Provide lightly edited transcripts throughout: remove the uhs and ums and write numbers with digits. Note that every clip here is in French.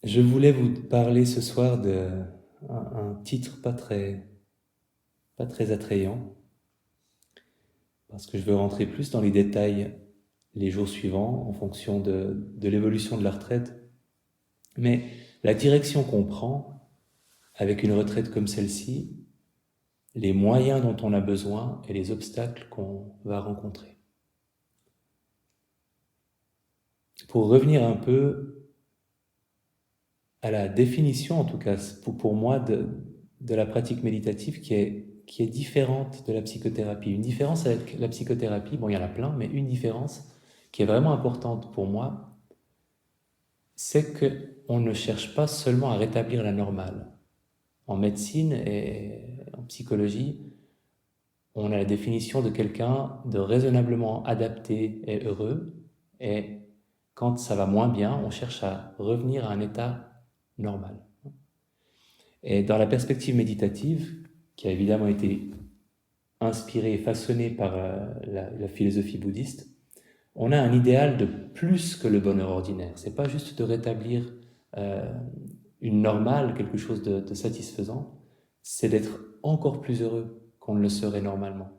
Je voulais vous parler ce soir un titre pas très attrayant, parce que je veux rentrer plus dans les détails les jours suivants en fonction de l'évolution de la retraite. Mais la direction qu'on prend avec une retraite comme celle-ci, les moyens dont on a besoin et les obstacles qu'on va rencontrer. Pour revenir un peu à la définition, en tout cas pour moi, de la pratique méditative qui est différente de la psychothérapie. Une différence avec la psychothérapie, bon, il y en a plein, mais une différence qui est vraiment importante pour moi, c'est qu'on ne cherche pas seulement à rétablir la normale. En médecine et en psychologie, on a la définition de quelqu'un de raisonnablement adapté et heureux, et quand ça va moins bien, on cherche à revenir à un état normal. Et dans la perspective méditative, qui a évidemment été inspirée et façonnée par la philosophie bouddhiste, on a un idéal de plus que le bonheur ordinaire. C'est pas juste de rétablir euh, une normale, quelque chose de satisfaisant, c'est d'être encore plus heureux qu'on ne le serait normalement.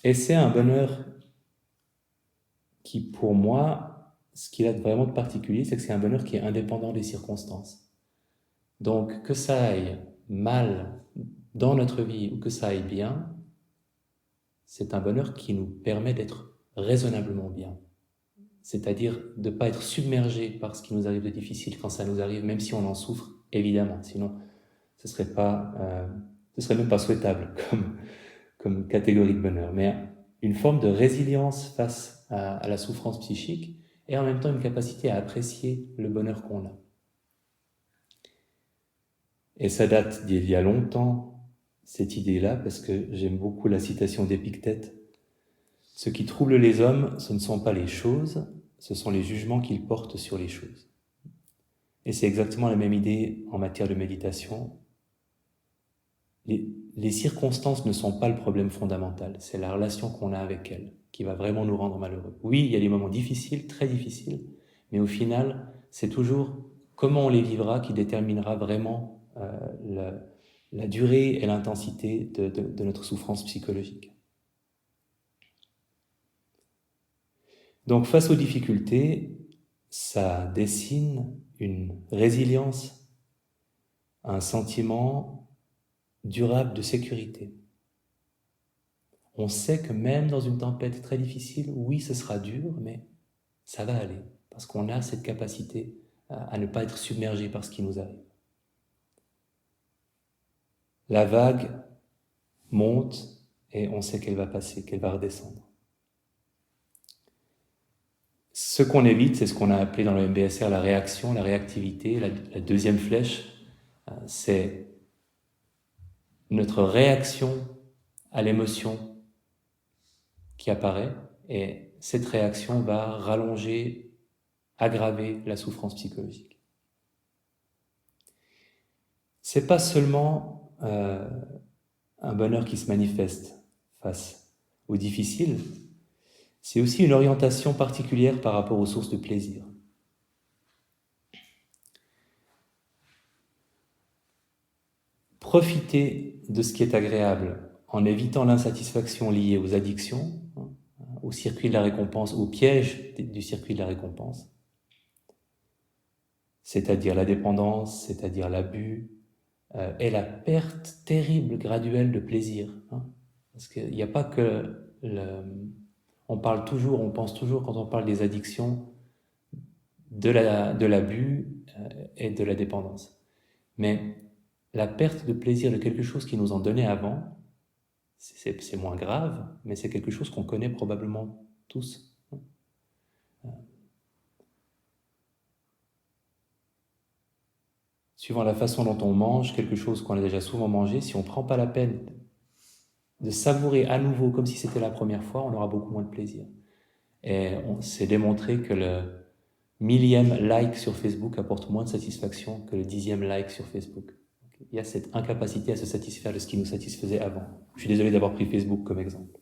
Et c'est un bonheur qui, pour moi, ce qu'il a vraiment de particulier, c'est que c'est un bonheur qui est indépendant des circonstances. Donc, que ça aille mal dans notre vie ou que ça aille bien, c'est un bonheur qui nous permet d'être raisonnablement bien. C'est-à-dire de ne pas être submergé par ce qui nous arrive de difficile quand ça nous arrive, même si on en souffre, évidemment. Sinon, ce serait ce serait même pas souhaitable comme catégorie de bonheur. Mais une forme de résilience face à la souffrance psychique et en même temps une capacité à apprécier le bonheur qu'on a. Et ça date d'il y a longtemps, cette idée-là, parce que j'aime beaucoup la citation d'Épictète. Ce qui trouble les hommes, ce ne sont pas les choses, ce sont les jugements qu'ils portent sur les choses. Et c'est exactement la même idée en matière de méditation. Les circonstances ne sont pas le problème fondamental, c'est la relation qu'on a avec elles qui va vraiment nous rendre malheureux. Oui, il y a des moments difficiles, très difficiles, mais au final, c'est toujours comment on les vivra qui déterminera vraiment la durée et l'intensité de notre souffrance psychologique. Donc face aux difficultés, ça dessine une résilience, un sentiment durable de sécurité. On sait que même dans une tempête très difficile, oui, ce sera dur, mais ça va aller, parce qu'on a cette capacité à ne pas être submergé par ce qui nous arrive. La vague monte et on sait qu'elle va passer, qu'elle va redescendre. Ce qu'on évite, c'est ce qu'on a appelé dans le MBSR la réaction, la réactivité. La deuxième flèche, c'est notre réaction à l'émotion qui apparaît, et cette réaction va rallonger, aggraver la souffrance psychologique. C'est pas seulement un bonheur qui se manifeste face aux difficiles, c'est aussi une orientation particulière par rapport aux sources de plaisir. Profiter de ce qui est agréable en évitant l'insatisfaction liée aux addictions, au circuit de la récompense, au piège du circuit de la récompense, c'est-à-dire la dépendance, c'est-à-dire l'abus, et la perte terrible, graduelle de plaisir. Parce qu'il n'y a pas que... on pense toujours, quand on parle des addictions, de l'abus et de la dépendance. Mais la perte de plaisir de quelque chose qui nous en donnait avant, c'est moins grave, mais c'est quelque chose qu'on connaît probablement tous. Suivant la façon dont on mange quelque chose qu'on a déjà souvent mangé, si on ne prend pas la peine de savourer à nouveau comme si c'était la première fois, on aura beaucoup moins de plaisir. Et on s'est démontré que le millième like sur Facebook apporte moins de satisfaction que le 10e like sur Facebook. Il y a cette incapacité à se satisfaire de ce qui nous satisfaisait avant. Je suis désolé d'avoir pris Facebook comme exemple.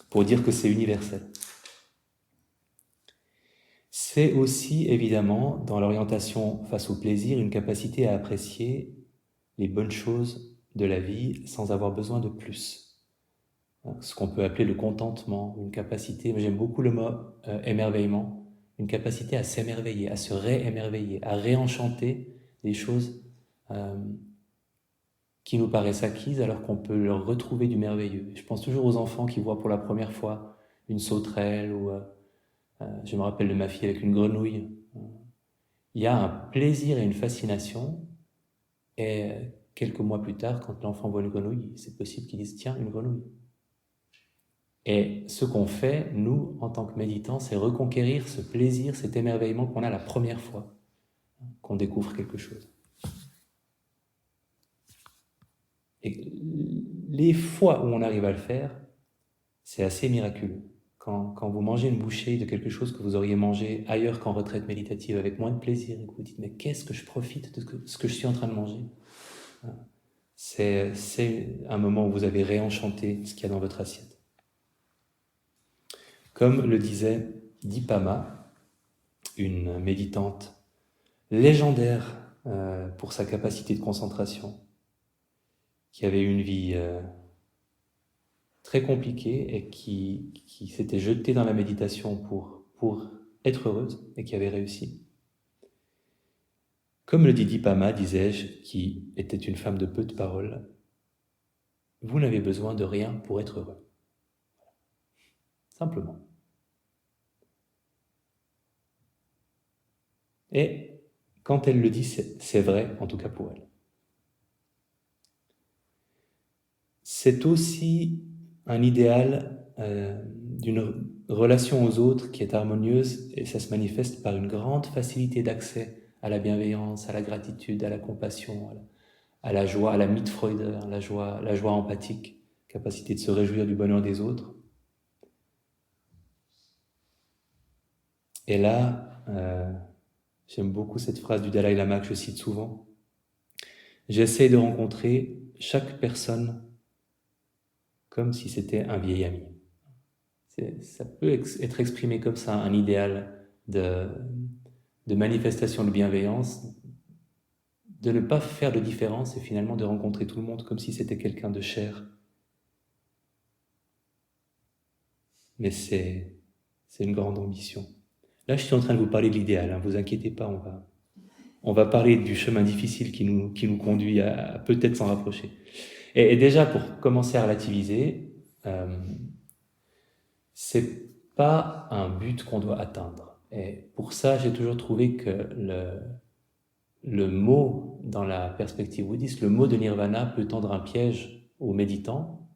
Pour dire que c'est universel. c'est aussi évidemment, dans l'orientation face au plaisir, une capacité à apprécier les bonnes choses de la vie sans avoir besoin de plus. Ce qu'on peut appeler le contentement, une capacité, j'aime beaucoup le mot émerveillement, une capacité à s'émerveiller, à se réémerveiller, à réenchanter des choses qui nous paraissent acquises alors qu'on peut leur retrouver du merveilleux. Je pense toujours aux enfants qui voient pour la première fois une sauterelle ou je me rappelle de ma fille avec une grenouille. Il y a un plaisir et une fascination et quelques mois plus tard, quand l'enfant voit une grenouille, c'est possible qu'il dise « tiens, une grenouille ». Et ce qu'on fait, nous, en tant que méditants, c'est reconquérir ce plaisir, cet émerveillement qu'on a la première fois qu'on découvre quelque chose. Et les fois où on arrive à le faire, c'est assez miraculeux. Quand vous mangez une bouchée de quelque chose que vous auriez mangé ailleurs qu'en retraite méditative avec moins de plaisir et que vous dites « mais qu'est-ce que je profite de ce que je suis en train de manger ?» C'est un moment où vous avez réenchanté ce qu'il y a dans votre assiette. Comme le disait Dipama, une méditante légendaire pour sa capacité de concentration, qui avait une vie très compliquée et qui s'était jetée dans la méditation pour être heureuse et qui avait réussi. Comme le dit Dipama, disais-je, qui était une femme de peu de paroles, vous n'avez besoin de rien pour être heureux. Simplement. Et quand elle le dit, c'est vrai, en tout cas pour elle. C'est aussi un idéal d'une relation aux autres qui est harmonieuse et ça se manifeste par une grande facilité d'accès à la bienveillance, à la gratitude, à la compassion, à la joie, à la Mitfreude, la joie empathique, capacité de se réjouir du bonheur des autres. Et là, j'aime beaucoup cette phrase du Dalai Lama que je cite souvent. J'essaie de rencontrer chaque personne comme si c'était un vieil ami. Ça peut être exprimé comme ça, un idéal de manifestation de bienveillance, de ne pas faire de différence et finalement de rencontrer tout le monde comme si c'était quelqu'un de cher. Mais c'est une grande ambition. Là, je suis en train de vous parler de l'idéal, hein, vous inquiétez pas, on va parler du chemin difficile qui nous conduit à peut-être s'en rapprocher. Et déjà, pour commencer à relativiser, c'est pas un but qu'on doit atteindre. Et pour ça, j'ai toujours trouvé que le mot, dans la perspective bouddhiste, le mot de nirvana peut tendre un piège aux méditants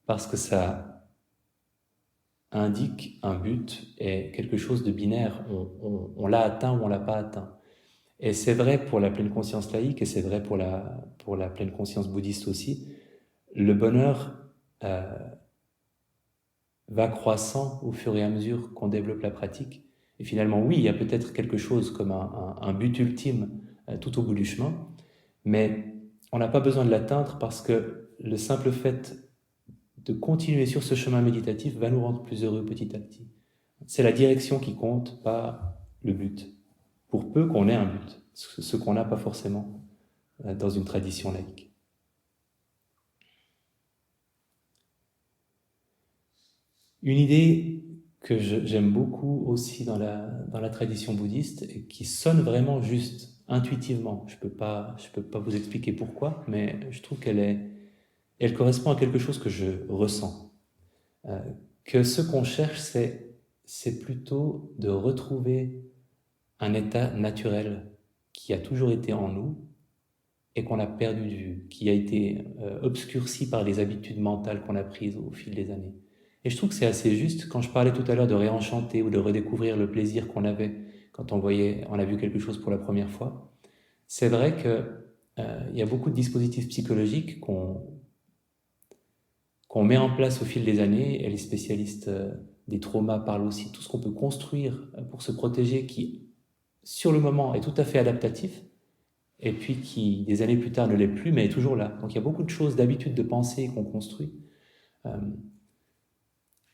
parce que ça indique un but et quelque chose de binaire. On l'a atteint ou on l'a pas atteint. Et c'est vrai pour la pleine conscience laïque et c'est vrai pour la pleine conscience bouddhiste aussi. Le bonheur va croissant au fur et à mesure qu'on développe la pratique. Et finalement, oui, il y a peut-être quelque chose comme un but ultime tout au bout du chemin, mais on n'a pas besoin de l'atteindre parce que le simple fait de continuer sur ce chemin méditatif va nous rendre plus heureux petit à petit. C'est la direction qui compte, pas le but. Pour peu qu'on ait un but, ce qu'on n'a pas forcément dans une tradition laïque. Une idée que j'aime beaucoup aussi dans la tradition bouddhiste et qui sonne vraiment juste, intuitivement. Je peux pas vous expliquer pourquoi, mais je trouve elle correspond à quelque chose que je ressens. Que ce qu'on cherche, c'est plutôt de retrouver un état naturel qui a toujours été en nous et qu'on a perdu de vue, qui a été obscurci par les habitudes mentales qu'on a prises au fil des années. Et je trouve que c'est assez juste quand je parlais tout à l'heure de réenchanter ou de redécouvrir le plaisir qu'on avait quand on a vu quelque chose pour la première fois. C'est vrai que y a beaucoup de dispositifs psychologiques qu'on met en place au fil des années, et les spécialistes des traumas parlent aussi, tout ce qu'on peut construire pour se protéger qui, sur le moment, est tout à fait adaptatif, et puis qui, des années plus tard, ne l'est plus, mais est toujours là. Donc il y a beaucoup de choses, d'habitudes, de pensée qu'on construit.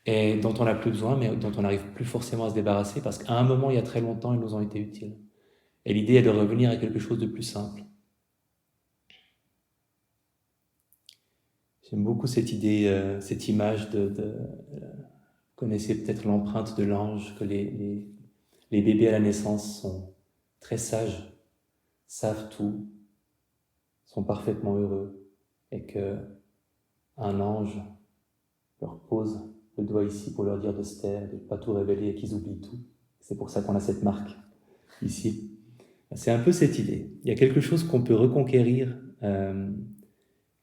et dont on n'a plus besoin, mais dont on n'arrive plus forcément à se débarrasser, parce qu'à un moment, il y a très longtemps, ils nous ont été utiles. Et l'idée est de revenir à quelque chose de plus simple. J'aime beaucoup cette idée, cette image vous connaissez peut-être l'empreinte de l'ange, que les bébés à la naissance sont très sages, savent tout, sont parfaitement heureux, et que un ange leur pose le doigt ici pour leur dire de se taire, de ne pas tout révéler et qu'ils oublient tout. C'est pour ça qu'on a cette marque ici. C'est un peu cette idée. Il y a quelque chose qu'on peut reconquérir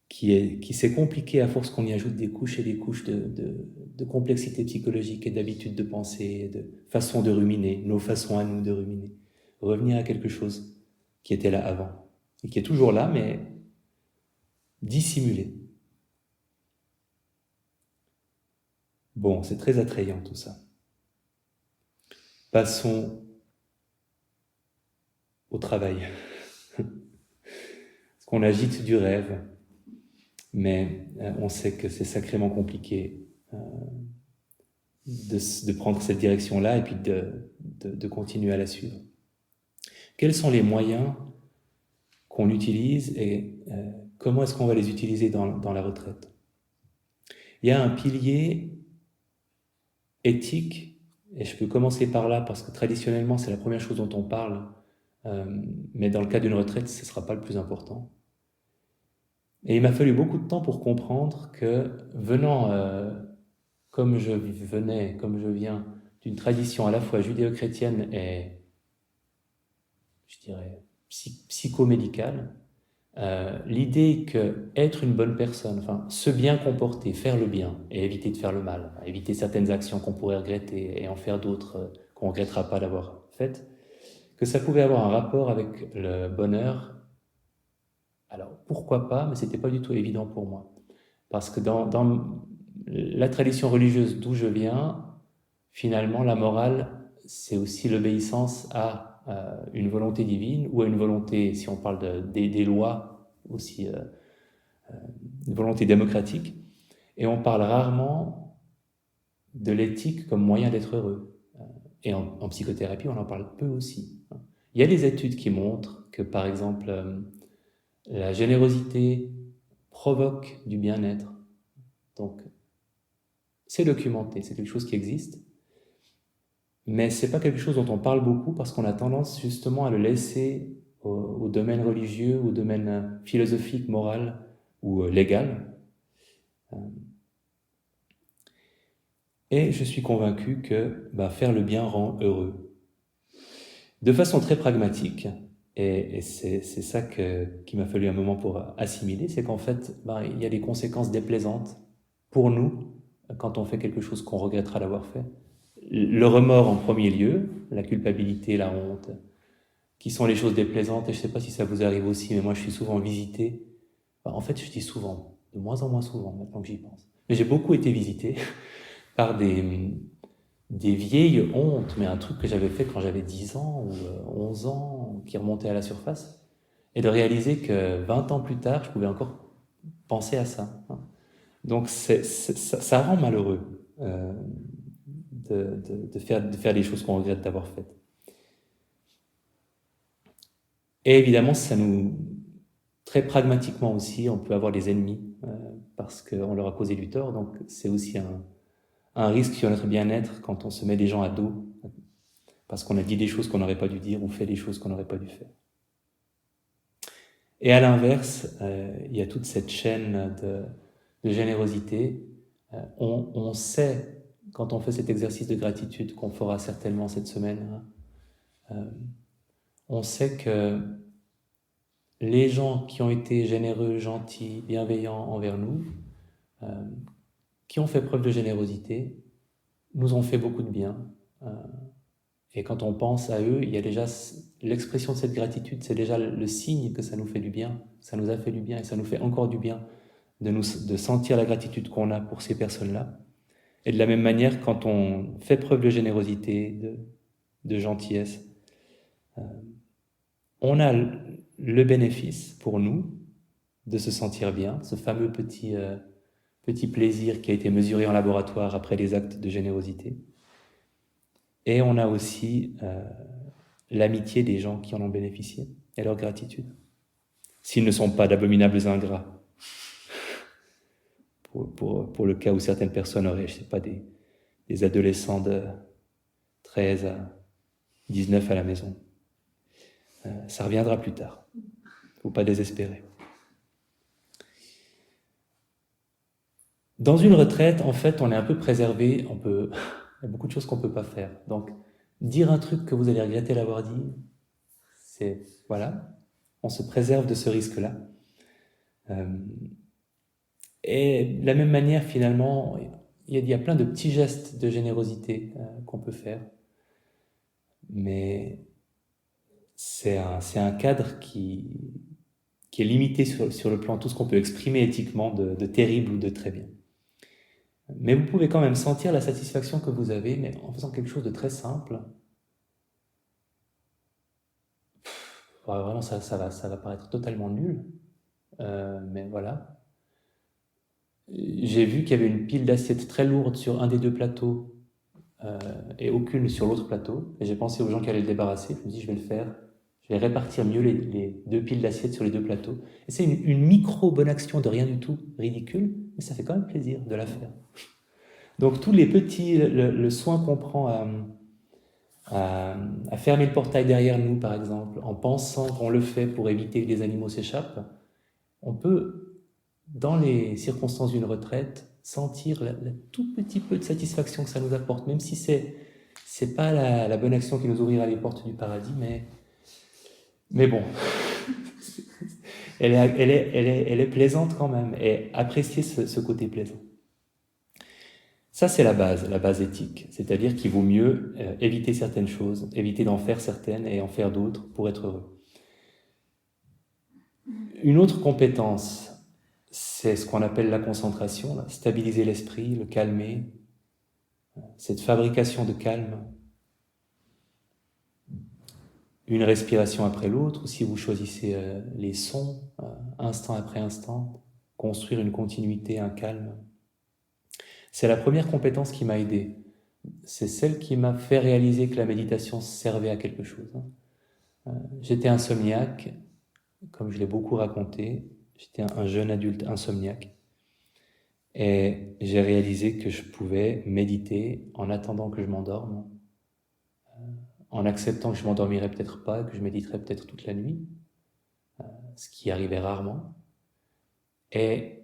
qui s'est compliqué à force qu'on y ajoute des couches et des couches de complexité psychologique et d'habitude de penser, de façon de ruminer, nos façons à nous de ruminer. Revenir à quelque chose qui était là avant et qui est toujours là, mais dissimulé. Bon, c'est très attrayant tout ça. Passons au travail. Parce qu'on agite du rêve, mais on sait que c'est sacrément compliqué de prendre cette direction-là et puis de continuer à la suivre. Quels sont les moyens qu'on utilise et comment est-ce qu'on va les utiliser dans la retraite? Il y a un pilier éthique, et je peux commencer par là parce que traditionnellement c'est la première chose dont on parle, mais dans le cas d'une retraite, ce ne sera pas le plus important. Et il m'a fallu beaucoup de temps pour comprendre que venant, comme je viens d'une tradition à la fois judéo-chrétienne et, je dirais, psychomédicale, l'idée que être une bonne personne, enfin, se bien comporter, faire le bien et éviter de faire le mal, éviter certaines actions qu'on pourrait regretter et en faire d'autres qu'on ne regrettera pas d'avoir faites, que ça pouvait avoir un rapport avec le bonheur. Alors, pourquoi pas, mais c'était pas du tout évident pour moi. Parce que dans la tradition religieuse d'où je viens, finalement, la morale, c'est aussi l'obéissance à une volonté divine ou à une volonté, si on parle des lois, aussi une volonté démocratique. Et on parle rarement de l'éthique comme moyen d'être heureux. Et en psychothérapie, on en parle peu aussi. Il y a des études qui montrent que, par exemple, la générosité provoque du bien-être. Donc, c'est documenté, c'est quelque chose qui existe. Mais ce n'est pas quelque chose dont on parle beaucoup parce qu'on a tendance justement à le laisser au domaine religieux, au domaine philosophique, moral ou légal. Et je suis convaincu que faire le bien rend heureux. De façon très pragmatique, et c'est ça qu'il m'a fallu un moment pour assimiler, c'est qu'en fait, il y a des conséquences déplaisantes pour nous quand on fait quelque chose qu'on regrettera d'avoir fait. Le remords en premier lieu, la culpabilité, la honte, qui sont les choses déplaisantes, et je ne sais pas si ça vous arrive aussi, mais moi je suis souvent visité. En fait, je dis souvent, de moins en moins souvent maintenant que j'y pense. Mais j'ai beaucoup été visité par des vieilles hontes, mais un truc que j'avais fait quand j'avais 10 ans ou 11 ans, qui remontait à la surface, et de réaliser que 20 ans plus tard, je pouvais encore penser à ça. Donc ça rend malheureux de faire des choses qu'on regrette d'avoir faites. Et évidemment, très pragmatiquement aussi, on peut avoir des ennemis parce qu'on leur a causé du tort, donc c'est aussi un risque sur notre bien-être quand on se met des gens à dos parce qu'on a dit des choses qu'on n'aurait pas dû dire ou fait des choses qu'on n'aurait pas dû faire. Et à l'inverse, il y a toute cette chaîne de générosité. On sait, quand on fait cet exercice de gratitude qu'on fera certainement cette semaine, on sait que les gens qui ont été généreux, gentils, bienveillants envers nous, qui ont fait preuve de générosité, nous ont fait beaucoup de bien. Et quand on pense à eux, il y a déjà l'expression de cette gratitude, c'est déjà le signe que ça nous fait du bien, ça nous a fait du bien et ça nous fait encore du bien de sentir la gratitude qu'on a pour ces personnes-là. Et de la même manière, quand on fait preuve de générosité, de gentillesse, on a le bénéfice pour nous de se sentir bien, ce fameux petit petit plaisir qui a été mesuré en laboratoire après les actes de générosité. Et on a aussi l'amitié des gens qui en ont bénéficié et leur gratitude. S'ils ne sont pas d'abominables ingrats. Pour le cas où certaines personnes auraient, je ne sais pas, des adolescents de 13 à 19 à la maison. Ça reviendra plus tard. Il ne faut pas désespérer. Dans une retraite, en fait, on est un peu préservé. Il y a beaucoup de choses qu'on ne peut pas faire. Donc, dire un truc que vous allez regretter l'avoir dit, voilà, on se préserve de ce risque-là. Et de la même manière, finalement, il y a plein de petits gestes de générosité qu'on peut faire. Mais c'est un cadre qui est limité sur le plan, tout ce qu'on peut exprimer éthiquement de terrible ou de très bien. Mais vous pouvez quand même sentir la satisfaction que vous avez, mais en faisant quelque chose de très simple. Vraiment, ça va paraître totalement nul, mais voilà. J'ai vu qu'il y avait une pile d'assiettes très lourde sur un des deux plateaux et aucune sur l'autre plateau. Et j'ai pensé aux gens qui allaient le débarrasser. Je me dis, je vais le faire. Je vais répartir mieux les deux piles d'assiettes sur les deux plateaux. Et c'est une micro-bonne action de rien du tout, ridicule, mais ça fait quand même plaisir de la faire. Donc tous les petits, le soin qu'on prend à fermer le portail derrière nous, par exemple, en pensant qu'on le fait pour éviter que les animaux s'échappent, on peut, dans les circonstances d'une retraite, sentir la tout petit peu de satisfaction que ça nous apporte, même si c'est pas la bonne action qui nous ouvrira les portes du paradis, mais bon, elle est plaisante quand même, et apprécier ce côté plaisant. Ça, c'est la base éthique, c'est-à-dire qu'il vaut mieux éviter certaines choses, éviter d'en faire certaines et en faire d'autres pour être heureux. Une autre compétence, c'est ce qu'on appelle la concentration, stabiliser l'esprit, le calmer, cette fabrication de calme. Une respiration après l'autre, ou si vous choisissez les sons, instant après instant, construire une continuité, un calme. C'est la première compétence qui m'a aidé. C'est celle qui m'a fait réaliser que la méditation servait à quelque chose. J'étais insomniaque, comme je l'ai beaucoup raconté. J'étais un jeune adulte insomniaque. Et j'ai réalisé que je pouvais méditer en attendant que je m'endorme, en acceptant que je m'endormirais peut-être pas, que je méditerais peut-être toute la nuit, ce qui arrivait rarement, et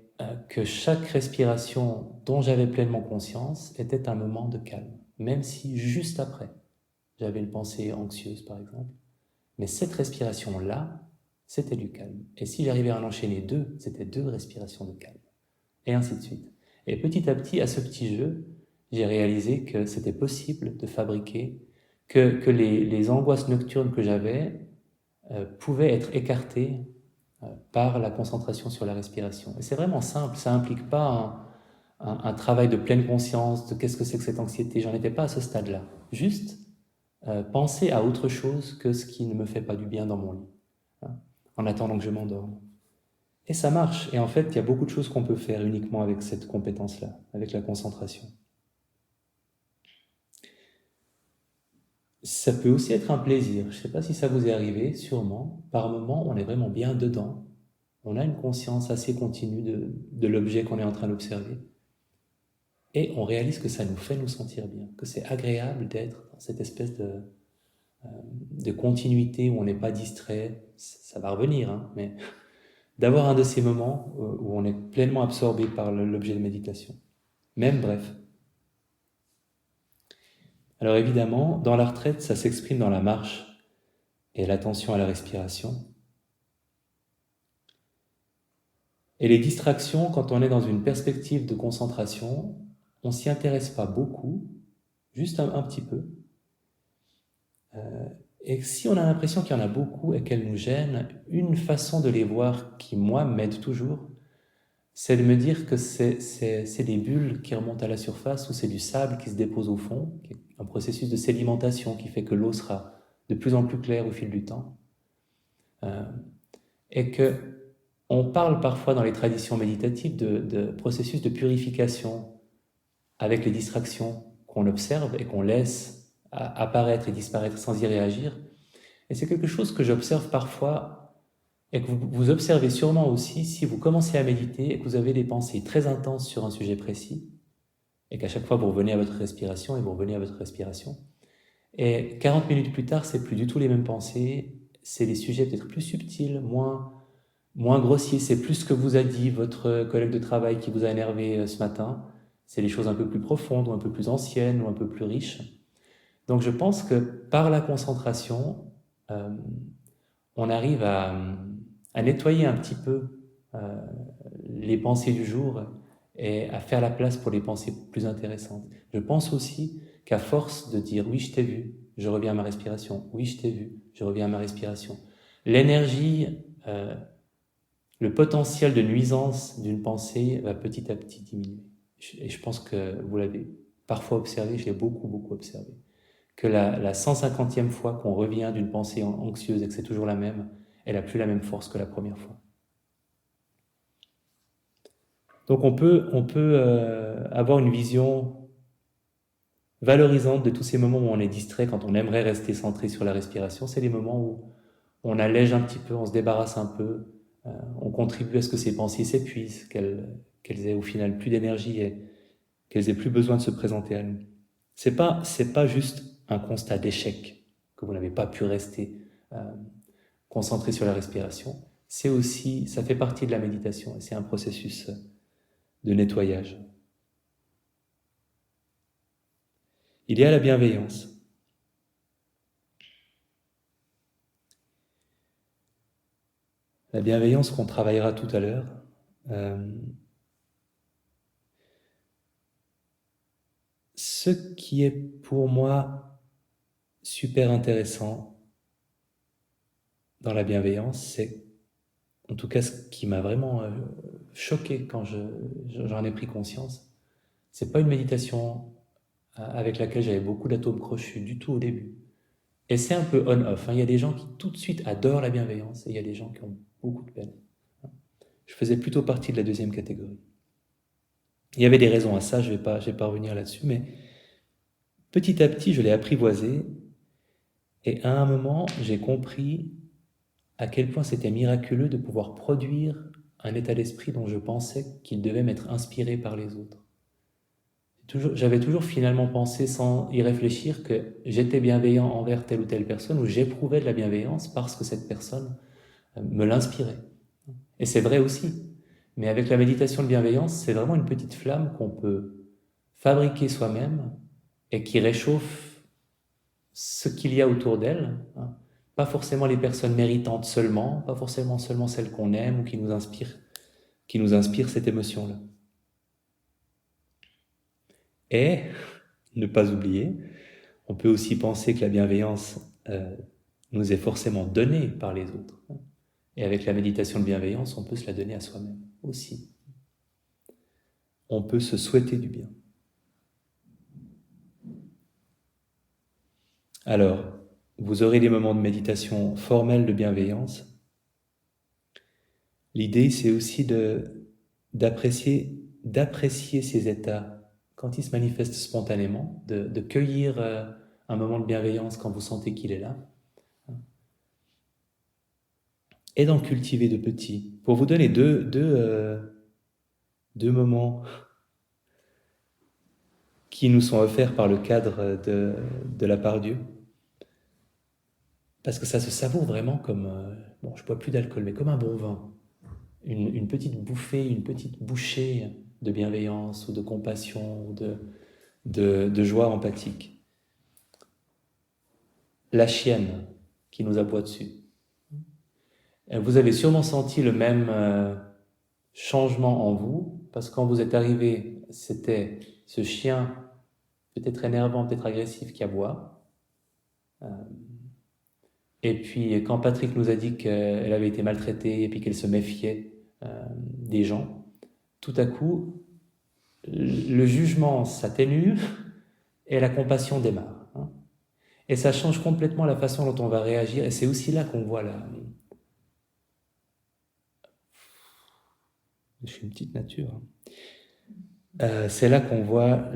que chaque respiration dont j'avais pleinement conscience était un moment de calme, même si juste après, j'avais une pensée anxieuse par exemple. Mais cette respiration-là, c'était du calme. Et si j'arrivais à en enchaîner deux, c'était deux respirations de calme. Et ainsi de suite. Et petit à petit, à ce petit jeu, j'ai réalisé que c'était possible de fabriquer, que les angoisses nocturnes que j'avais pouvaient être écartées par la concentration sur la respiration. Et c'est vraiment simple, ça n'implique pas un travail de pleine conscience de qu'est-ce que c'est que cette anxiété. J'en étais pas à ce stade-là. Juste penser à autre chose que ce qui ne me fait pas du bien dans mon lit, en attendant que je m'endorme. Et ça marche. Et en fait, il y a beaucoup de choses qu'on peut faire uniquement avec cette compétence-là, avec la concentration. Ça peut aussi être un plaisir. Je ne sais pas si ça vous est arrivé, sûrement. Par moments, on est vraiment bien dedans. On a une conscience assez continue de l'objet qu'on est en train d'observer. Et on réalise que ça nous fait nous sentir bien, que c'est agréable d'être dans cette espèce de continuité où on n'est pas distrait. Ça va revenir, mais d'avoir un de ces moments où on est pleinement absorbé par l'objet de méditation. Même bref. Alors évidemment, dans la retraite, ça s'exprime dans la marche et l'attention à la respiration. Et les distractions, quand on est dans une perspective de concentration, on ne s'y intéresse pas beaucoup, juste un petit peu. Et si on a l'impression qu'il y en a beaucoup et qu'elles nous gênent, une façon de les voir qui, moi, m'aide toujours, c'est de me dire que c'est des bulles qui remontent à la surface ou c'est du sable qui se dépose au fond, qui est un processus de sédimentation qui fait que l'eau sera de plus en plus claire au fil du temps. Et que On parle parfois dans les traditions méditatives de processus de purification avec les distractions qu'on observe et qu'on laisse apparaître et disparaître sans y réagir. Et c'est quelque chose que j'observe parfois et que vous observez sûrement aussi si vous commencez à méditer et que vous avez des pensées très intenses sur un sujet précis et qu'à chaque fois vous revenez à votre respiration et vous revenez à votre respiration. Et 40 minutes plus tard, c'est plus du tout les mêmes pensées, c'est des sujets peut-être plus subtils, moins grossiers, c'est plus ce que vous a dit votre collègue de travail qui vous a énervé ce matin, c'est des choses un peu plus profondes ou un peu plus anciennes ou un peu plus riches. Donc je pense que par la concentration, euh, on arrive à nettoyer un petit peu euh, les pensées du jour et à faire la place pour les pensées plus intéressantes. Je pense aussi qu'à force de dire oui, je t'ai vu, je reviens à ma respiration, oui, je t'ai vu, je reviens à ma respiration, l'énergie, le potentiel de nuisance d'une pensée va petit à petit diminuer. Et je pense que vous l'avez parfois observé, je l'ai beaucoup observé, que la 150e fois qu'on revient d'une pensée anxieuse et que c'est toujours la même, elle n'a plus la même force que la première fois. Donc on peut avoir une vision valorisante de tous ces moments où on est distrait, quand on aimerait rester centré sur la respiration. C'est les moments où on allège un petit peu, on se débarrasse un peu, on contribue à ce que ces pensées s'épuisent, qu'elles aient au final plus d'énergie et qu'elles aient plus besoin de se présenter à nous. C'est pas juste un constat d'échec, que vous n'avez pas pu rester concentré sur la respiration. C'est aussi, ça fait partie de la méditation et c'est un processus de nettoyage. Il y a la bienveillance. La bienveillance qu'on travaillera tout à l'heure. Ce qui est pour moi super intéressant dans la bienveillance, c'est, en tout cas ce qui m'a vraiment choqué quand j'en ai pris conscience, c'est pas une méditation avec laquelle j'avais beaucoup d'atomes crochus du tout au début. Et c'est un peu on-off. Il y a des gens qui tout de suite adorent la bienveillance et il y a des gens qui ont beaucoup de peine. Je faisais plutôt partie de la deuxième catégorie. Il y avait des raisons à ça, je vais pas revenir là-dessus, mais petit à petit, je l'ai apprivoisé et à un moment, j'ai compris à quel point c'était miraculeux de pouvoir produire un état d'esprit dont je pensais qu'il devait m'être inspiré par les autres. J'avais toujours finalement pensé, sans y réfléchir, que j'étais bienveillant envers telle ou telle personne, ou j'éprouvais de la bienveillance parce que cette personne me l'inspirait. Et c'est vrai aussi. Mais avec la méditation de bienveillance, c'est vraiment une petite flamme qu'on peut fabriquer soi-même et qui réchauffe ce qu'il y a autour d'elle. Pas forcément les personnes méritantes seulement, pas forcément celles qu'on aime ou qui nous inspirent cette émotion-là. Et, ne pas oublier, on peut aussi penser que la bienveillance nous est forcément donnée par les autres. Et avec la méditation de bienveillance, on peut se la donner à soi-même aussi. On peut se souhaiter du bien. Alors, vous aurez des moments de méditation formelle de bienveillance. L'idée, c'est aussi d'apprécier ces états quand ils se manifestent spontanément, de cueillir un moment de bienveillance quand vous sentez qu'il est là, et d'en cultiver de petits. Pour vous donner deux moments qui nous sont offerts par le cadre de la part Dieu, parce que ça se savoure vraiment comme, bon, je bois plus d'alcool, mais comme un bon vin. Une petite bouffée, une petite bouchée de bienveillance ou de compassion ou de joie empathique. La chienne qui nous aboie dessus. Vous avez sûrement senti le même changement en vous, parce que quand vous êtes arrivé, c'était ce chien peut-être énervant, peut-être agressif qui aboie. Et puis quand Patrick nous a dit qu'elle avait été maltraitée et puis qu'elle se méfiait des gens, tout à coup, le jugement s'atténue et la compassion démarre. Et ça change complètement la façon dont on va réagir. Et c'est aussi là qu'on voit Je suis une petite nature. C'est là qu'on voit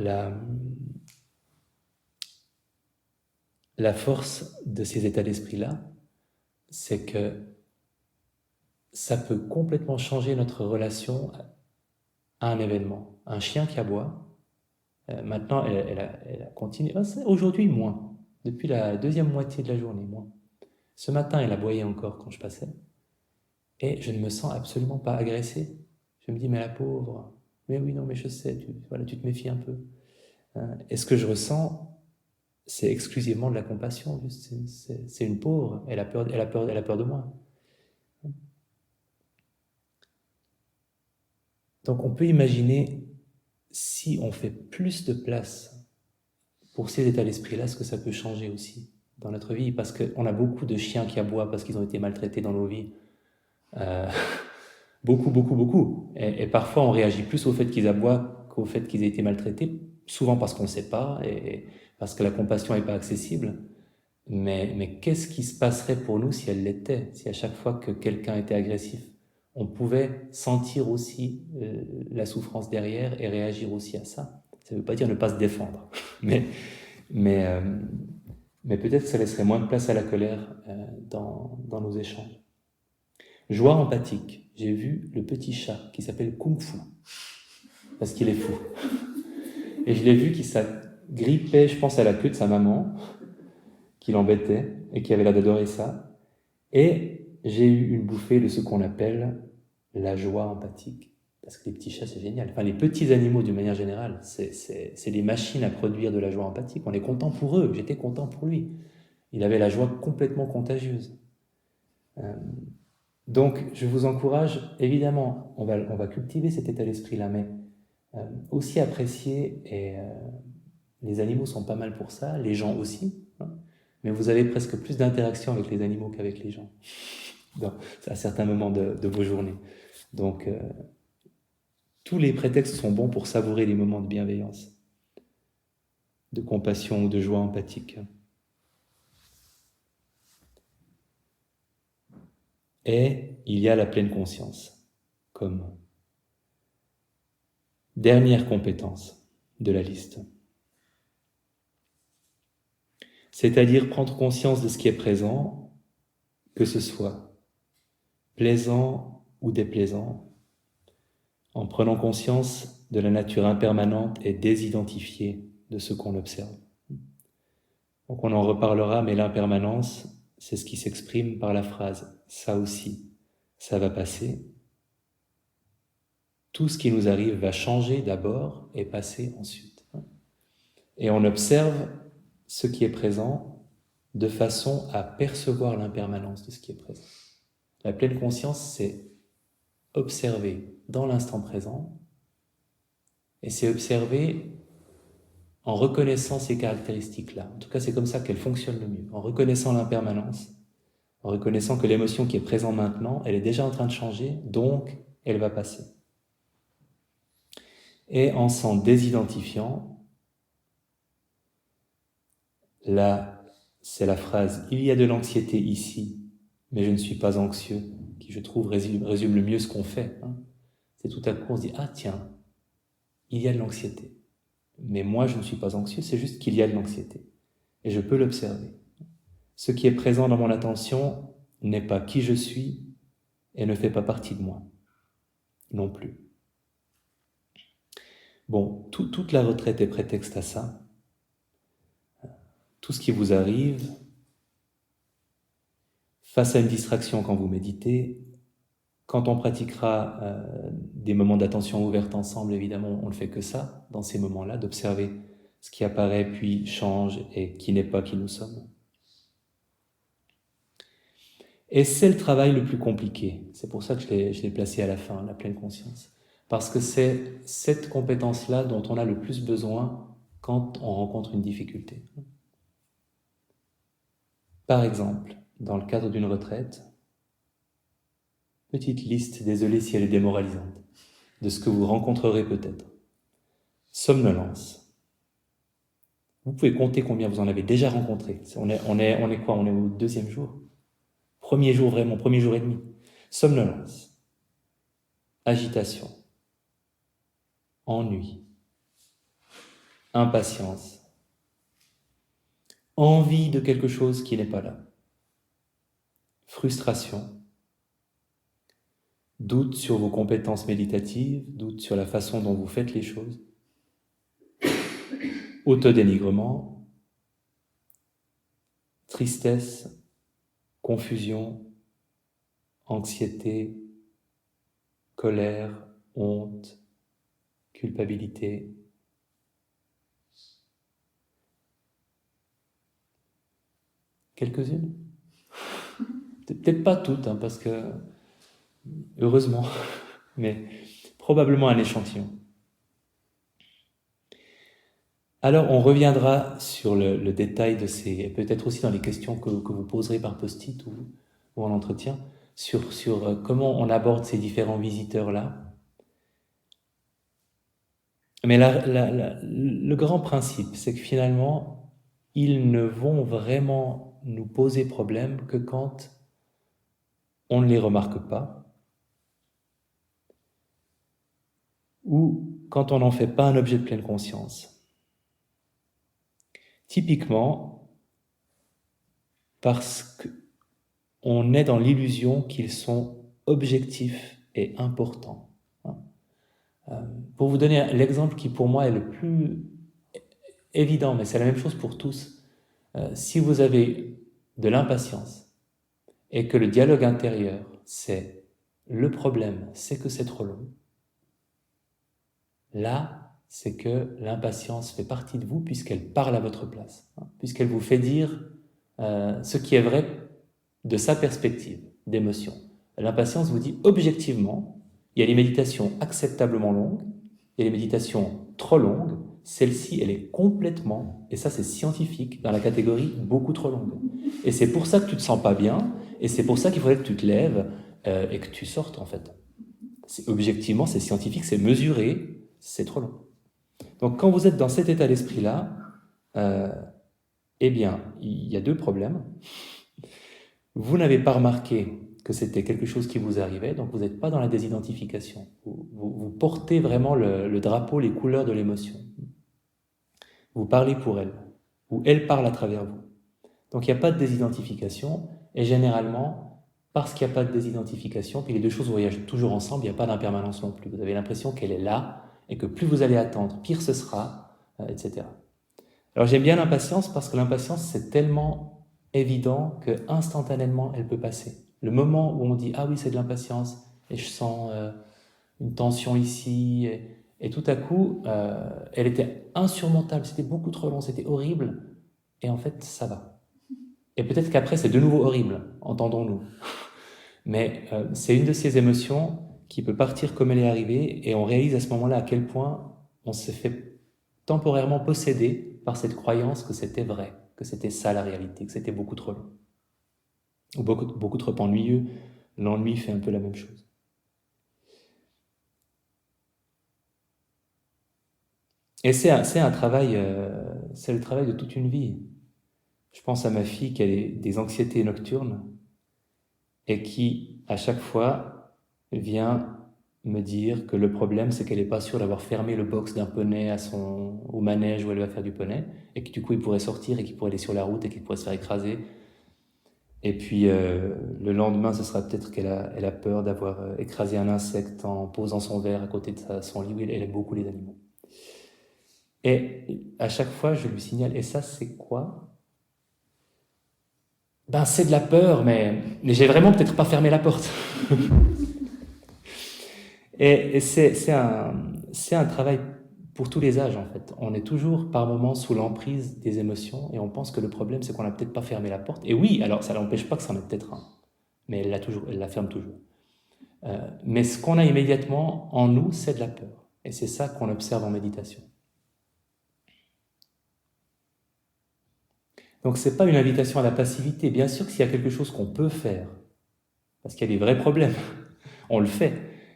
la force de ces états d'esprit-là, c'est que ça peut complètement changer notre relation à un événement. Un chien qui aboie, maintenant elle a continué, aujourd'hui moins, depuis la deuxième moitié de la journée, moins. Ce matin elle aboyait encore quand je passais, et je ne me sens absolument pas agressé. Je me dis, mais la pauvre, mais oui, non, mais je sais, tu te méfies un peu. Et ce que je ressens, c'est exclusivement de la compassion. C'est une pauvre, elle a peur de moi. Donc on peut imaginer, si on fait plus de place pour ces états d'esprit-là, ce que ça peut changer aussi dans notre vie, parce qu'on a beaucoup de chiens qui aboient parce qu'ils ont été maltraités dans nos vies. Beaucoup, beaucoup, beaucoup. Et parfois, on réagit plus au fait qu'ils aboient qu'au fait qu'ils aient été maltraités, souvent parce qu'on ne sait pas et parce que la compassion n'est pas accessible. Mais qu'est-ce qui se passerait pour nous si elle l'était, si à chaque fois que quelqu'un était agressif, on pouvait sentir aussi la souffrance derrière et réagir aussi à ça. Ça ne veut pas dire ne pas se défendre, mais, mais, euh, mais peut-être que ça laisserait moins de place à la colère dans nos échanges. Joie empathique. J'ai vu le petit chat qui s'appelle Kung Fu, parce qu'il est fou. Et je l'ai vu qui s'agrippait, je pense, à la queue de sa maman, qui l'embêtait et qui avait l'air d'adorer ça. Et j'ai eu une bouffée de ce qu'on appelle la joie empathique. Parce que les petits chats, c'est génial. Enfin, les petits animaux, d'une manière générale, c'est des machines à produire de la joie empathique. On est content pour eux, j'étais content pour lui. Il avait la joie complètement contagieuse. Donc, je vous encourage, évidemment, on va cultiver cet état d'esprit-là, mais aussi apprécier, et les animaux sont pas mal pour ça, les gens aussi, hein, mais vous avez presque plus d'interaction avec les animaux qu'avec les gens, à certains moments de vos journées. Donc, tous les prétextes sont bons pour savourer les moments de bienveillance, de compassion ou de joie empathique. Et il y a la pleine conscience, comme dernière compétence de la liste. C'est-à-dire prendre conscience de ce qui est présent, que ce soit plaisant ou déplaisant, en prenant conscience de la nature impermanente et désidentifiée de ce qu'on observe. Donc on en reparlera, mais l'impermanence, c'est ce qui s'exprime par la phrase « ça aussi, ça va passer ». Tout ce qui nous arrive va changer d'abord et passer ensuite. Et on observe ce qui est présent de façon à percevoir l'impermanence de ce qui est présent. La pleine conscience, c'est observer dans l'instant présent, et c'est observer en reconnaissant ces caractéristiques-là. En tout cas, c'est comme ça qu'elle fonctionne le mieux, en reconnaissant l'impermanence, en reconnaissant que l'émotion qui est présente maintenant, elle est déjà en train de changer, donc elle va passer. Et en s'en désidentifiant, là, c'est la phrase « il y a de l'anxiété ici, mais je ne suis pas anxieux », qui je trouve résume le mieux ce qu'on fait. C'est tout à coup on se dit « ah tiens, il y a de l'anxiété ». Mais moi, je ne suis pas anxieux, c'est juste qu'il y a de l'anxiété. Et je peux l'observer. Ce qui est présent dans mon attention n'est pas qui je suis et ne fait pas partie de moi. Non plus. Bon, toute la retraite est prétexte à ça. Tout ce qui vous arrive, face à une distraction quand vous méditez, quand on pratiquera des moments d'attention ouverte ensemble, évidemment, on ne fait que ça, dans ces moments-là, d'observer ce qui apparaît puis change et qui n'est pas qui nous sommes. Et c'est le travail le plus compliqué. C'est pour ça que je l'ai placé à la fin, la pleine conscience. Parce que c'est cette compétence-là dont on a le plus besoin quand on rencontre une difficulté. Par exemple, dans le cadre d'une retraite, petite liste, désolé si elle est démoralisante, de ce que vous rencontrerez peut-être. Somnolence. Vous pouvez compter combien vous en avez déjà rencontré. On est quoi? On est au deuxième jour? Premier jour vraiment, premier jour et demi. Somnolence. agitation, ennui, impatience, envie de quelque chose qui n'est pas là, frustration, doute sur vos compétences méditatives, doute sur la façon dont vous faites les choses, autodénigrement, tristesse, confusion, anxiété, colère, honte, culpabilité. Quelques-unes? Peut-être pas toutes, hein, parce que, heureusement, mais probablement un échantillon. Alors, on reviendra sur le détail de ces, peut-être aussi dans les questions que vous poserez par post-it ou en entretien, sur comment on aborde ces différents visiteurs-là. Mais le grand principe, c'est que finalement, ils ne vont vraiment nous poser problème que quand on ne les remarque pas, ou quand on n'en fait pas un objet de pleine conscience. Typiquement, parce qu'on est dans l'illusion qu'ils sont objectifs et importants. Pour vous donner l'exemple qui pour moi est le plus évident, mais c'est la même chose pour tous, si vous avez de l'impatience et que le dialogue intérieur, c'est le problème, c'est que c'est trop long, là, c'est que l'impatience fait partie de vous puisqu'elle parle à votre place, puisqu'elle vous fait dire ce qui est vrai de sa perspective d'émotion. L'impatience vous dit objectivement, il y a des méditations acceptablement longues, il y a des méditations trop longues, celle-ci, elle est complètement, et ça c'est scientifique, dans la catégorie beaucoup trop longue. Et c'est pour ça que tu te sens pas bien, et c'est pour ça qu'il faudrait que tu te lèves et que tu sortes en fait. Objectivement, c'est scientifique, c'est mesuré, c'est trop long. Donc quand vous êtes dans cet état d'esprit-là, eh bien, il y a deux problèmes. Vous n'avez pas remarqué que c'était quelque chose qui vous arrivait, donc vous n'êtes pas dans la désidentification. Vous portez vraiment le drapeau, les couleurs de l'émotion. Vous parlez pour elle, ou elle parle à travers vous. Donc il n'y a pas de désidentification, et généralement, parce qu'il n'y a pas de désidentification, puis les deux choses voyagent toujours ensemble, il n'y a pas d'impermanence non plus. Vous avez l'impression qu'elle est là, et que plus vous allez attendre, pire ce sera, etc. Alors j'aime bien l'impatience, parce que l'impatience, c'est tellement évident que instantanément elle peut passer. Le moment où on dit « Ah oui, c'est de l'impatience » et je sens une tension ici, et tout à coup, elle était insurmontable, c'était beaucoup trop long, c'était horrible, et en fait, ça va. Et peut-être qu'après, c'est de nouveau horrible, entendons-nous. Mais c'est une de ces émotions qui peut partir comme elle est arrivée, et on réalise à ce moment-là à quel point on s'est fait temporairement posséder par cette croyance que c'était vrai, que c'était ça la réalité, que c'était beaucoup trop long. Ou beaucoup trop ennuyeux. L'ennui fait un peu la même chose. Et c'est un travail, c'est le travail de toute une vie. Je pense à ma fille qui a des anxiétés nocturnes et qui, à chaque fois, vient me dire que le problème, c'est qu'elle n'est pas sûre d'avoir fermé le box d'un poney au manège où elle va faire du poney, et que du coup, il pourrait sortir et qu'il pourrait aller sur la route et qu'il pourrait se faire écraser. Et puis, le lendemain, ce sera peut-être qu'elle a peur d'avoir écrasé un insecte en posant son verre à côté de son lit où elle aime beaucoup les animaux. Et à chaque fois, je lui signale, et ça, c'est quoi? Ben, c'est de la peur, mais j'ai vraiment peut-être pas fermé la porte. Et c'est un travail pour tous les âges, en fait. On est toujours, par moments, sous l'emprise des émotions, et on pense que le problème, c'est qu'on n'a peut-être pas fermé la porte. Et oui, alors, ça n'empêche pas que ça en est peut-être un, mais elle la ferme toujours. Mais ce qu'on a immédiatement en nous, c'est de la peur. Et c'est ça qu'on observe en méditation. Donc ce n'est pas une invitation à la passivité. Bien sûr que s'il y a quelque chose qu'on peut faire, parce qu'il y a des vrais problèmes, on le fait,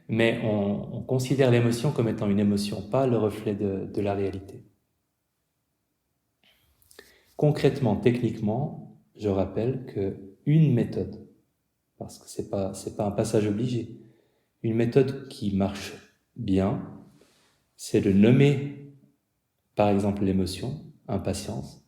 mais on considère l'émotion comme étant une émotion, pas le reflet de la réalité. Concrètement, techniquement, je rappelle qu'une méthode, parce que c'est pas un passage obligé, une méthode qui marche bien, c'est de nommer, par exemple, l'émotion, impatience.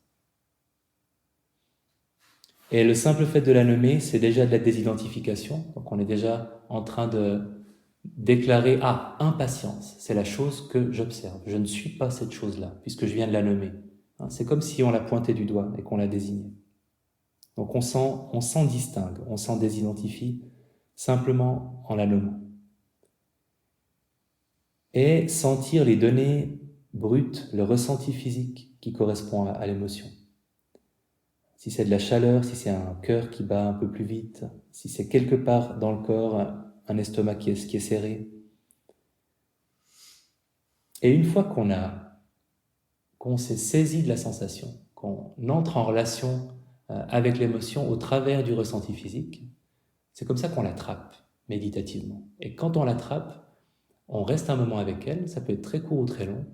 Et le simple fait de la nommer, c'est déjà de la désidentification. Donc on est déjà en train de déclarer « Ah, impatience, c'est la chose que j'observe. Je ne suis pas cette chose-là, puisque je viens de la nommer. » C'est comme si on la pointait du doigt et qu'on la désignait. Donc on s'en distingue, on s'en désidentifie simplement en la nommant. Et sentir les données brutes, le ressenti physique qui correspond à l'émotion. Si c'est de la chaleur, si c'est un cœur qui bat un peu plus vite, si c'est quelque part dans le corps un estomac qui est serré. Et une fois qu'on s'est saisi de la sensation, qu'on entre en relation avec l'émotion au travers du ressenti physique, c'est comme ça qu'on l'attrape méditativement. Et quand on l'attrape, on reste un moment avec elle, ça peut être très court ou très long,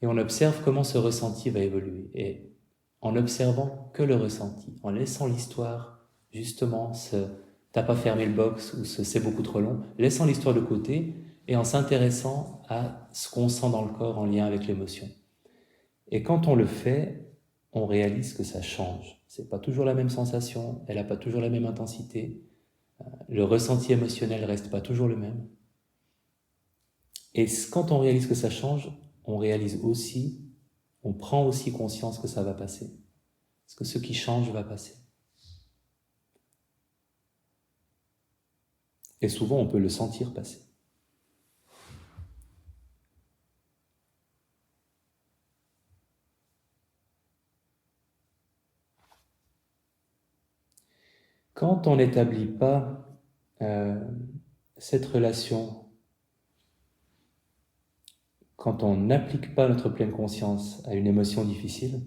et on observe comment ce ressenti va évoluer. Et en observant que le ressenti, en laissant l'histoire, justement, t'as pas fermé le box ou c'est beaucoup trop long, laissant l'histoire de côté et en s'intéressant à ce qu'on sent dans le corps en lien avec l'émotion. Et quand on le fait, on réalise que ça change. C'est pas toujours la même sensation, elle n'a pas toujours la même intensité, le ressenti émotionnel reste pas toujours le même. Et quand on réalise que ça change, on réalise aussi, on prend aussi conscience que ça va passer. Parce que ce qui change va passer. Et souvent, on peut le sentir passer. Quand on n'établit pas cette relation, quand on n'applique pas notre pleine conscience à une émotion difficile,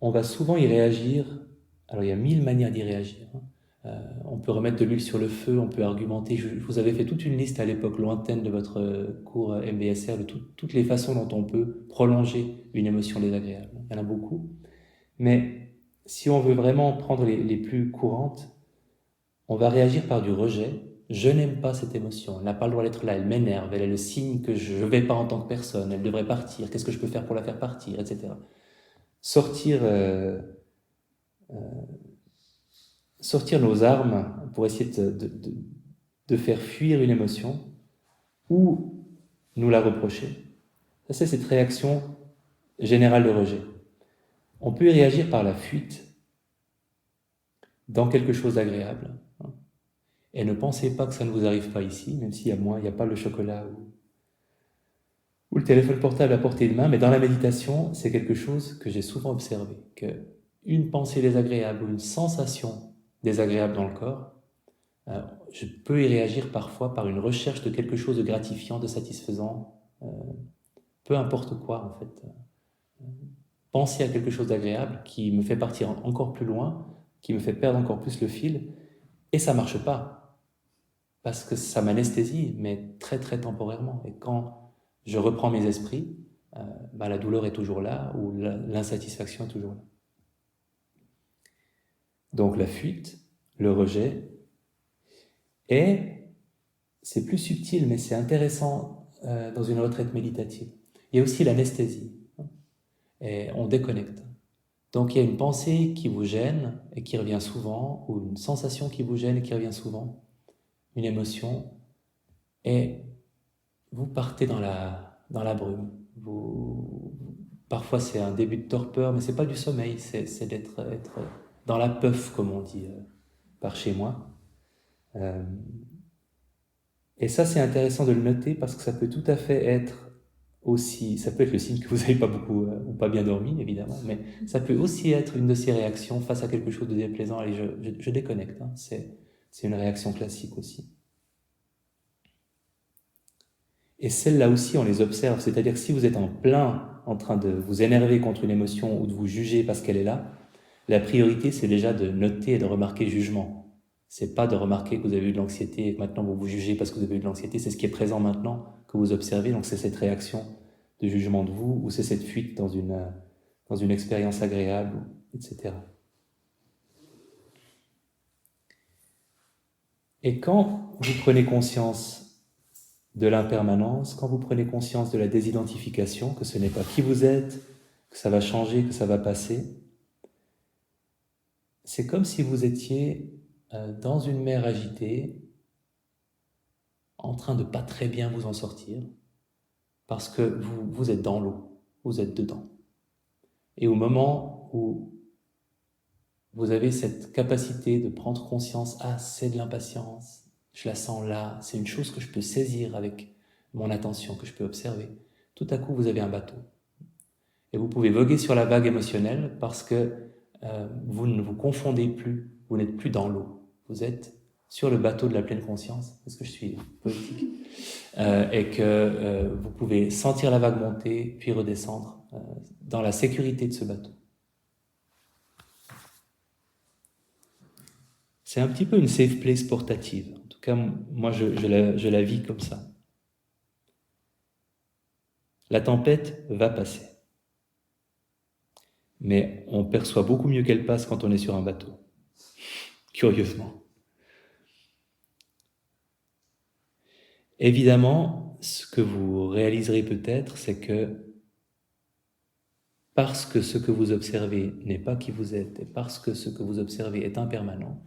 on va souvent y réagir. Alors il y a 1000 manières d'y réagir. On peut remettre de l'huile sur le feu, on peut argumenter. Je vous avais fait toute une liste à l'époque lointaine de votre cours MBSR de toutes les façons dont on peut prolonger une émotion désagréable. Il y en a beaucoup. Mais si on veut vraiment prendre les plus courantes, on va réagir par du rejet. Je n'aime pas cette émotion, elle n'a pas le droit d'être là, elle m'énerve, elle est le signe que je ne vais pas en tant que personne, elle devrait partir, qu'est-ce que je peux faire pour la faire partir, etc. Sortir nos armes pour essayer de faire fuir une émotion ou nous la reprocher. Ça, c'est cette réaction générale de rejet. On peut y réagir par la fuite dans quelque chose d'agréable. Et ne pensez pas que ça ne vous arrive pas ici, même s'il y a moins, il n'y a pas le chocolat ou le téléphone portable à portée de main, mais dans la méditation, c'est quelque chose que j'ai souvent observé, qu'une pensée désagréable ou une sensation désagréable dans le corps, je peux y réagir parfois par une recherche de quelque chose de gratifiant, de satisfaisant, peu importe quoi en fait. Penser à quelque chose d'agréable qui me fait partir encore plus loin, qui me fait perdre encore plus le fil, et ça marche pas. Parce que ça m'anesthésie, mais très très temporairement. Et quand je reprends mes esprits, la douleur est toujours là, ou l'insatisfaction est toujours là. Donc la fuite, le rejet, et c'est plus subtil, mais c'est intéressant dans une retraite méditative. Il y a aussi l'anesthésie, et on déconnecte. Donc il y a une pensée qui vous gêne et qui revient souvent, ou une sensation qui vous gêne et qui revient souvent, une émotion, et vous partez dans la brume. Parfois c'est un début de torpeur, mais c'est pas du sommeil, c'est d'être dans la puff, comme on dit par chez moi. Et ça, c'est intéressant de le noter parce que ça peut tout à fait être aussi, ça peut être le signe que vous n'avez pas beaucoup ou pas bien dormi, évidemment, mais ça peut aussi être une de ces réactions face à quelque chose de déplaisant. Allez, je déconnecte, hein. C'est une réaction classique aussi. Et celles-là aussi, on les observe. C'est-à-dire que si vous êtes en plein en train de vous énerver contre une émotion ou de vous juger parce qu'elle est là, la priorité, c'est déjà de noter et de remarquer le jugement. C'est pas de remarquer que vous avez eu de l'anxiété et que maintenant vous vous jugez parce que vous avez eu de l'anxiété. C'est ce qui est présent maintenant que vous observez. Donc c'est cette réaction de jugement de vous ou c'est cette fuite dans une expérience agréable, etc. Et quand vous prenez conscience de l'impermanence, quand vous prenez conscience de la désidentification, que ce n'est pas qui vous êtes, que ça va changer, que ça va passer, c'est comme si vous étiez dans une mer agitée, en train de pas très bien vous en sortir, parce que vous êtes dans l'eau, vous êtes dedans. Et au moment où vous avez cette capacité de prendre conscience, ah, c'est de l'impatience, je la sens là, c'est une chose que je peux saisir avec mon attention, que je peux observer. Tout à coup, vous avez un bateau. Et vous pouvez voguer sur la vague émotionnelle parce que vous ne vous confondez plus, vous n'êtes plus dans l'eau. Vous êtes sur le bateau de la pleine conscience, est-ce que je suis poétique, et que vous pouvez sentir la vague monter, puis redescendre dans la sécurité de ce bateau. C'est un petit peu une safe place portative. En tout cas, moi, je la vis comme ça. La tempête va passer. Mais on perçoit beaucoup mieux qu'elle passe quand on est sur un bateau. Curieusement. Évidemment, ce que vous réaliserez peut-être, c'est que parce que ce que vous observez n'est pas qui vous êtes, et parce que ce que vous observez est impermanent,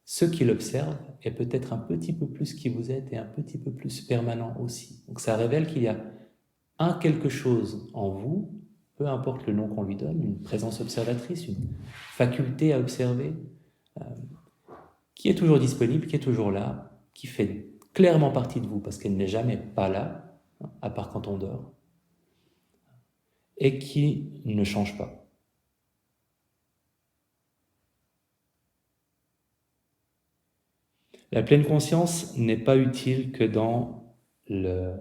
ce qui l'observe est peut-être un petit peu plus qui vous êtes et un petit peu plus permanent aussi. Donc ça révèle qu'il y a un quelque chose en vous, peu importe le nom qu'on lui donne, une présence observatrice, une faculté à observer, qui est toujours disponible, qui est toujours là, qui fait clairement partie de vous parce qu'elle n'est jamais pas là, à part quand on dort, et qui ne change pas. La pleine conscience n'est pas utile que dans le...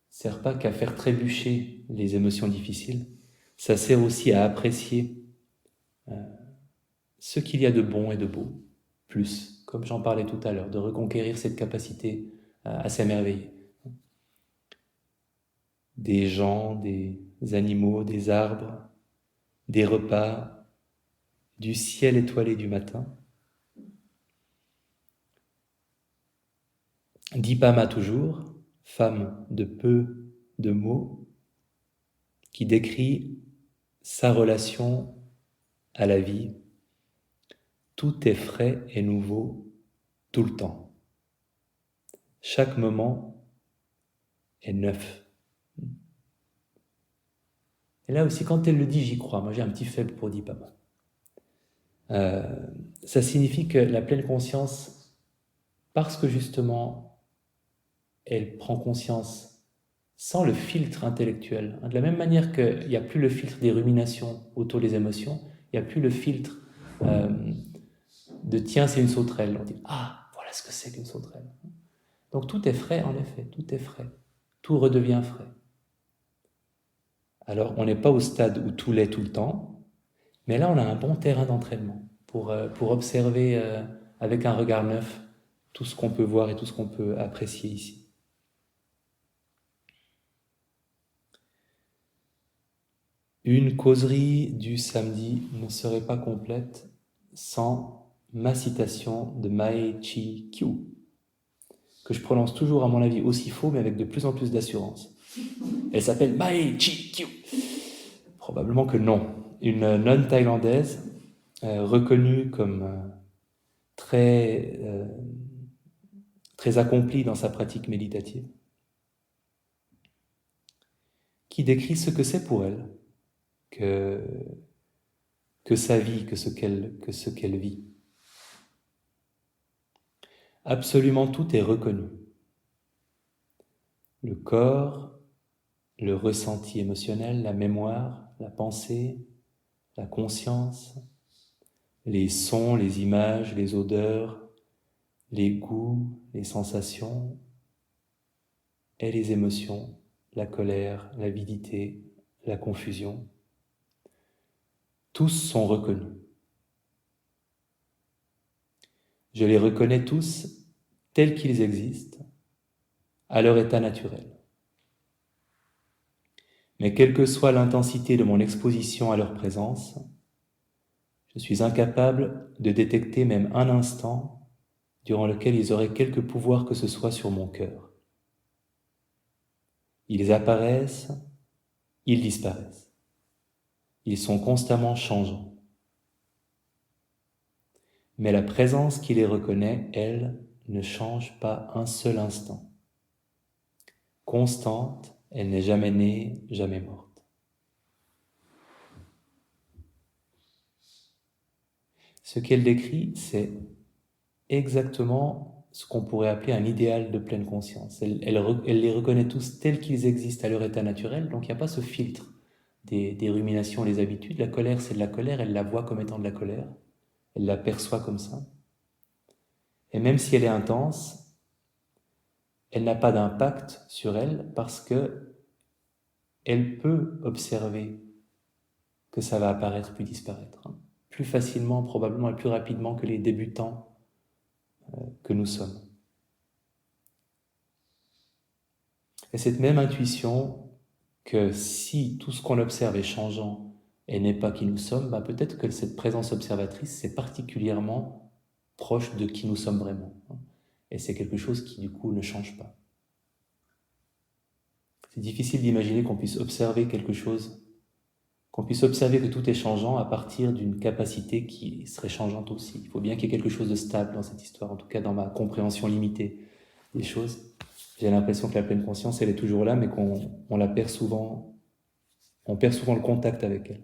Ça ne sert pas qu'à faire trébucher les émotions difficiles, ça sert aussi à apprécier ce qu'il y a de bon et de beau, plus, comme j'en parlais tout à l'heure, de reconquérir cette capacité à s'émerveiller. Des gens, des animaux, des arbres, des repas, du ciel étoilé du matin. Dipama toujours, femme de peu de mots, qui décrit sa relation à la vie. Tout est frais et nouveau tout le temps. Chaque moment est neuf. Et là aussi, quand elle le dit, j'y crois. Moi, j'ai un petit faible pour Dipama. Ça signifie que la pleine conscience, parce que justement, elle prend conscience sans le filtre intellectuel. De la même manière qu'il n'y a plus le filtre des ruminations autour des émotions, il n'y a plus le filtre de tiens, c'est une sauterelle. On dit ah, voilà ce que c'est qu'une sauterelle. Donc tout est frais, en effet, tout est frais. Tout redevient frais. Alors on n'est pas au stade où tout l'est tout le temps, mais là on a un bon terrain d'entraînement pour observer avec un regard neuf tout ce qu'on peut voir et tout ce qu'on peut apprécier ici. Une causerie du samedi ne serait pas complète sans ma citation de Mae Chi Kyu, que je prononce toujours à mon avis aussi faux, mais avec de plus en plus d'assurance. Elle s'appelle Mae Chi Kyu. Probablement que non. Une nonne thaïlandaise, reconnue comme très accomplie dans sa pratique méditative, qui décrit ce que c'est pour elle que sa vie, que ce qu'elle vit. Absolument tout est reconnu. Le corps, le ressenti émotionnel, la mémoire, la pensée, la conscience, les sons, les images, les odeurs, les goûts, les sensations et les émotions, la colère, l'avidité, la confusion. Tous sont reconnus. Je les reconnais tous tels qu'ils existent, à leur état naturel. Mais quelle que soit l'intensité de mon exposition à leur présence, Je suis incapable de détecter même un instant durant lequel ils auraient quelque pouvoir que ce soit sur mon cœur. Ils apparaissent, ils disparaissent. Ils sont constamment changeants. Mais la présence qui les reconnaît, elle, ne change pas un seul instant. Constante, elle n'est jamais née, jamais morte. Ce qu'elle décrit, c'est exactement ce qu'on pourrait appeler un idéal de pleine conscience. Elle les reconnaît tous tels qu'ils existent à leur état naturel, donc il n'y a pas ce filtre des ruminations, les habitudes. La colère, c'est de la colère, elle la voit comme étant de la colère, elle la perçoit comme ça. Et même si elle est intense, elle n'a pas d'impact sur elle parce que elle peut observer que ça va apparaître puis disparaître. Plus facilement, probablement, et plus rapidement que les débutants que nous sommes. Et cette même intuition que si tout ce qu'on observe est changeant et n'est pas qui nous sommes, peut-être que cette présence observatrice, c'est particulièrement proche de qui nous sommes vraiment. Et c'est quelque chose qui, du coup, ne change pas. C'est difficile d'imaginer qu'on puisse observer quelque chose, qu'on puisse observer que tout est changeant à partir d'une capacité qui serait changeante aussi. Il faut bien qu'il y ait quelque chose de stable dans cette histoire, en tout cas dans ma compréhension limitée des choses. J'ai l'impression que la pleine conscience, elle est toujours là, mais qu'on la perd souvent, on perd souvent le contact avec elle.